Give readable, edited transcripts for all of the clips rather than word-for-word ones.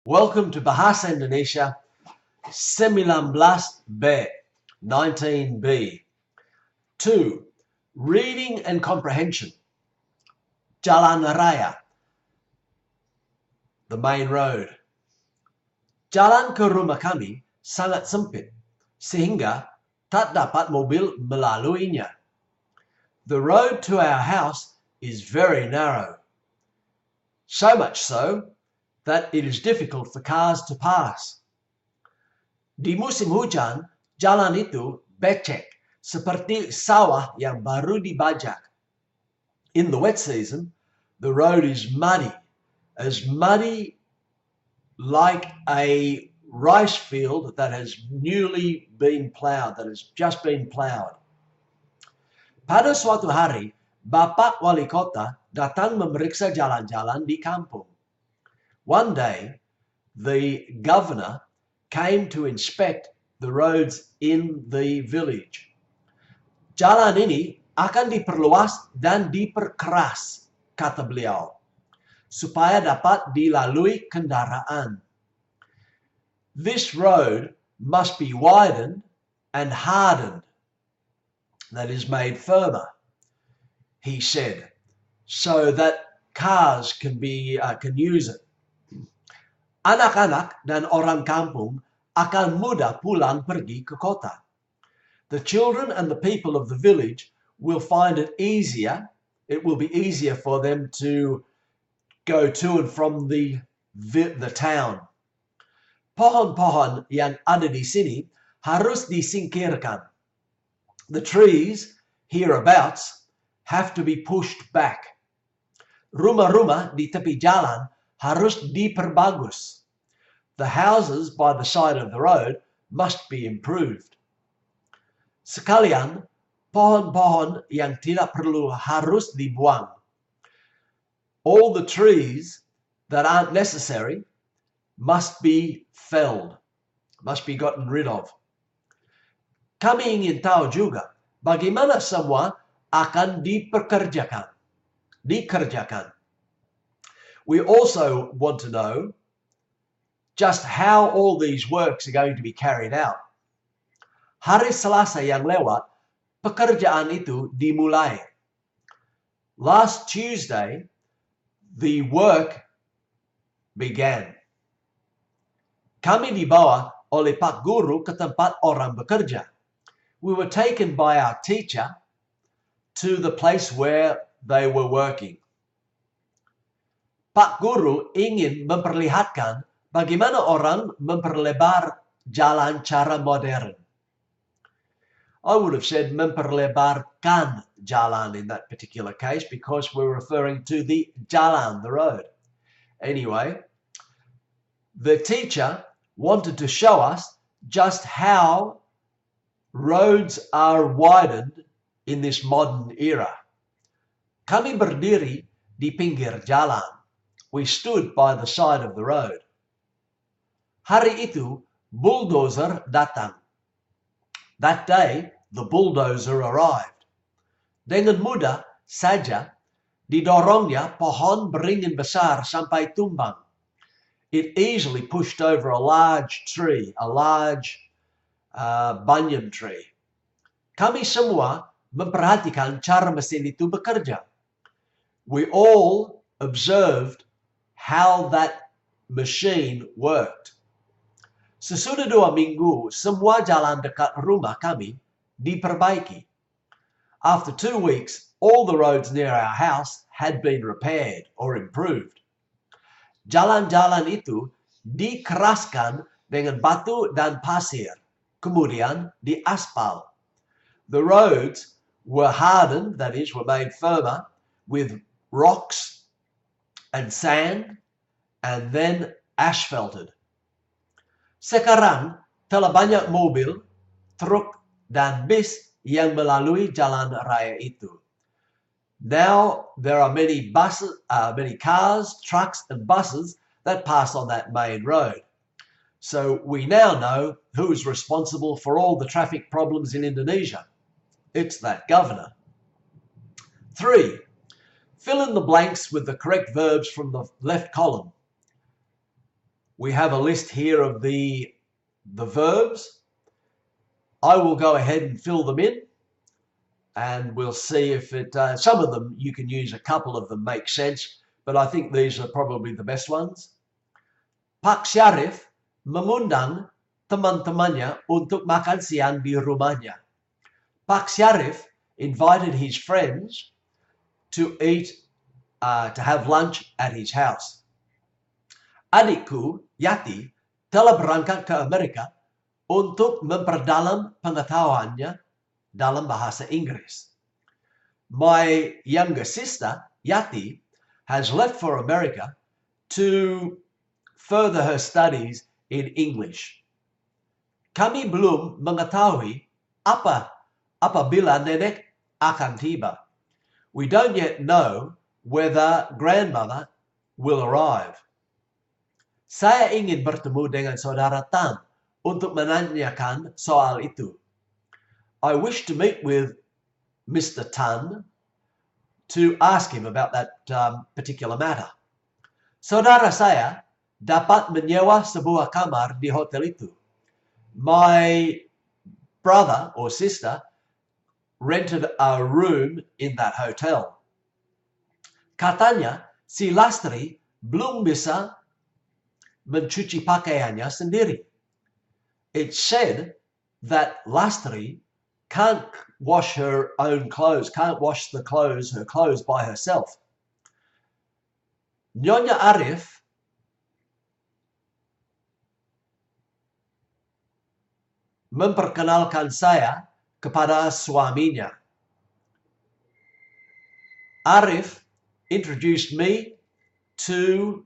Welcome to Bahasa Indonesia 19B, 19B. 2. Reading and comprehension. Jalan raya, the main road. Jalan ke rumah kami sangat sempit, sehingga tak dapat mobil melaluinya. The road to our house is very narrow, so much so that it is difficult for cars to pass. Di musim hujan, jalan itu becek, seperti sawah yang baru dibajak. In the wet season, the road is muddy like a rice field that has newly been plowed, that has just been plowed. Pada suatu hari, Bapak Wali Kota datang memeriksa jalan-jalan di kampung. One day, the governor came to inspect the roads in the village. Jalan ini akan diperluas dan diperkeras, kata beliau, supaya dapat dilalui kendaraan. This road must be widened and hardened, that is made firmer, he said, so that cars can use it. Anak-anak dan orang kampung akan mudah pulang pergi ke kota. The children and the people of the village will find it easier. It will be easier for them to go to and from the town. Pohon-pohon yang ada di sini harus disingkirkan. The trees hereabouts have to be pushed back. Rumah-rumah di tepi jalan harus diperbagus. The houses by the side of the road must be improved. Sekalian, pohon-pohon yang tidak perlu harus dibuang. All the trees that aren't necessary must be felled, must be gotten rid of. Kami ingin tahu juga bagaimana semua akan dikerjakan. We also want to know just how all these works are going to be carried out. Hari Selasa yang lewat, pekerjaan itu dimulai. Last Tuesday, the work began. Kami dibawa oleh Pak Guru ke tempat orang bekerja. We were taken by our teacher to the place where they were working. Pak Guru ingin memperlihatkan bagaimana orang memperlebar jalan cara modern. I would have said memperlebarkan jalan in that particular case because we're referring to the jalan, the road. Anyway, the teacher wanted to show us just how roads are widened in this modern era. Kami berdiri di pinggir jalan. We stood by the side of the road. Hari itu, bulldozer datang. That day, the bulldozer arrived. Dengan mudah saja, didorongnya pohon beringin besar sampai tumbang. It easily pushed over a large tree, a large banyan tree. Kami semua memperhatikan cara mesin itu bekerja. We all observed how that machine worked. Sesudah 2 minggu, semua jalan dekat rumah kami diperbaiki. After 2 weeks, all the roads near our house had been repaired or improved. Jalan-jalan itu dikeraskan dengan batu dan pasir, kemudian diaspal. The roads were hardened, that is, were made firmer with rocks and sand, and then asphalted. Sekarang telah banyak mobil, truk, dan bis yang melalui jalan raya itu. Now there are many cars, trucks, and buses that pass on that main road. So we now know who is responsible for all the traffic problems in Indonesia. It's that governor. 3. Fill in the blanks with the correct verbs from the left column. We have a list here of the verbs. I will go ahead and fill them in, and we'll see if it, some of them you can use, a couple of them make sense, but I think these are probably the best ones. Pak Syarif mengundang teman-temannya untuk makan siang di rumahnya. Pak Syarif invited his friends to have lunch at his house. Adikku, Yati, telah berangkat ke Amerika untuk memperdalam pengetahuannya dalam bahasa Inggris. My younger sister, Yati, has left for America to further her studies in English. Kami belum mengetahui apabila nenek akan tiba. We don't yet know whether grandmother will arrive. Saya ingin bertemu dengan saudara Tan untuk menanyakan soal itu. I wish to meet with Mr. Tan to ask him about that particular matter. Saudara saya dapat menyewa sebuah kamar di hotel itu. My brother or sister rented a room in that hotel. Katanya si Lastri belum bisa mencuci pakaiannya sendiri. It's said that Lastri can't wash her own clothes, can't wash her clothes by herself. Nyonya Arif memperkenalkan saya kepada suaminya. Arif introduced me to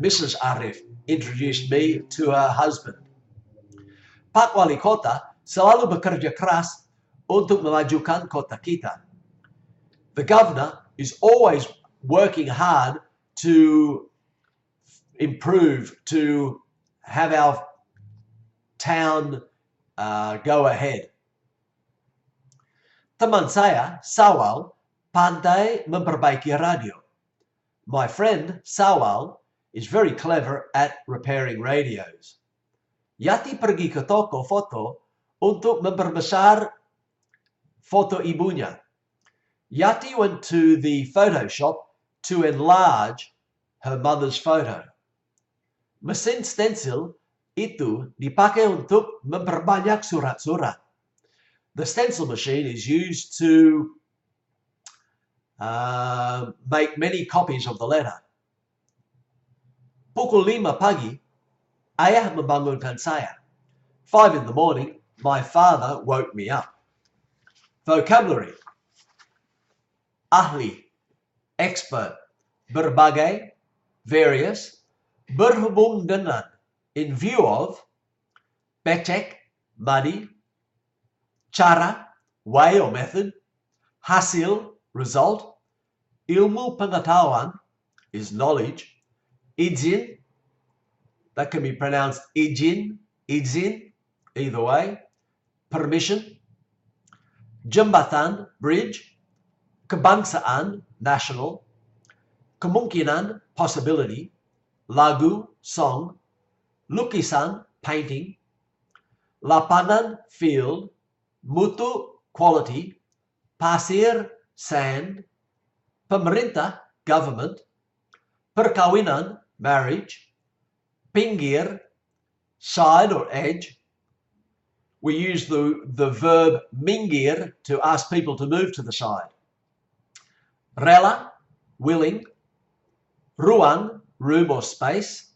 Mrs. Arif introduced me to her husband. Pak Wali Kota selalu bekerja keras untuk memajukan kota kita. The governor is always working hard to improve, to have our town go ahead. Teman saya, Sawal, pandai memperbaiki radio. My friend, Sawal, is very clever at repairing radios. Yati pergi ke toko foto untuk memperbesar foto ibunya. Yati went to the photo shop to enlarge her mother's photo. Mesin stencil itu dipakai untuk memperbanyak surat-surat. The stencil machine is used to make many copies of the letter. Pukul 5 pagi, ayah membangunkan saya. 5 in the morning, my father woke me up. Vocabulary. Ahli, expert, berbagai, various, berhubung dengan, in view of, becek, muddy, cara, way or method, hasil, result, ilmu pengetahuan is knowledge, izin, that can be pronounced izin, either way, permission, jembatan, bridge, kebangsaan, national, kemungkinan, possibility, lagu, song, lukisan, painting, lapangan, field, mutu, quality, pasir, sand, pemerintah, government, perkawinan, marriage, pinggir, side or edge. We use the verb minggir to ask people to move to the side. Rela, willing. Ruang, room or space.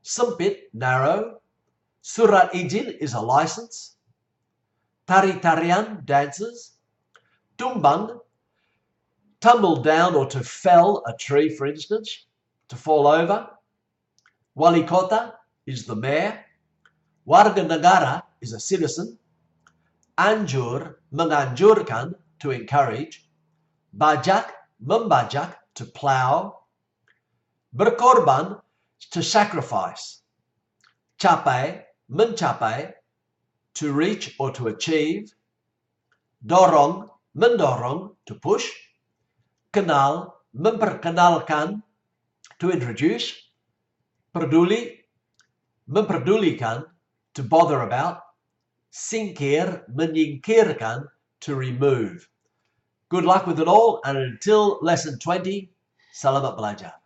Sempit, narrow. Surat izin is a license. Tari-tarian, dances. Tumbang, tumble down or to fell a tree, for instance, to fall over. Wali kota is the mayor. Warga negara is a citizen. Anjur, menganjurkan, to encourage. Bajak, membajak, to plow. Berkorban, to sacrifice. Capai, mencapai, to reach or to achieve. Dorong, mendorong, to push. kenal, memperkenalkan, to introduce, peduli, memperdulikan, to bother about, singkir, menyingkirkan, to remove. Good luck with it all, and until lesson 20, selamat belajar.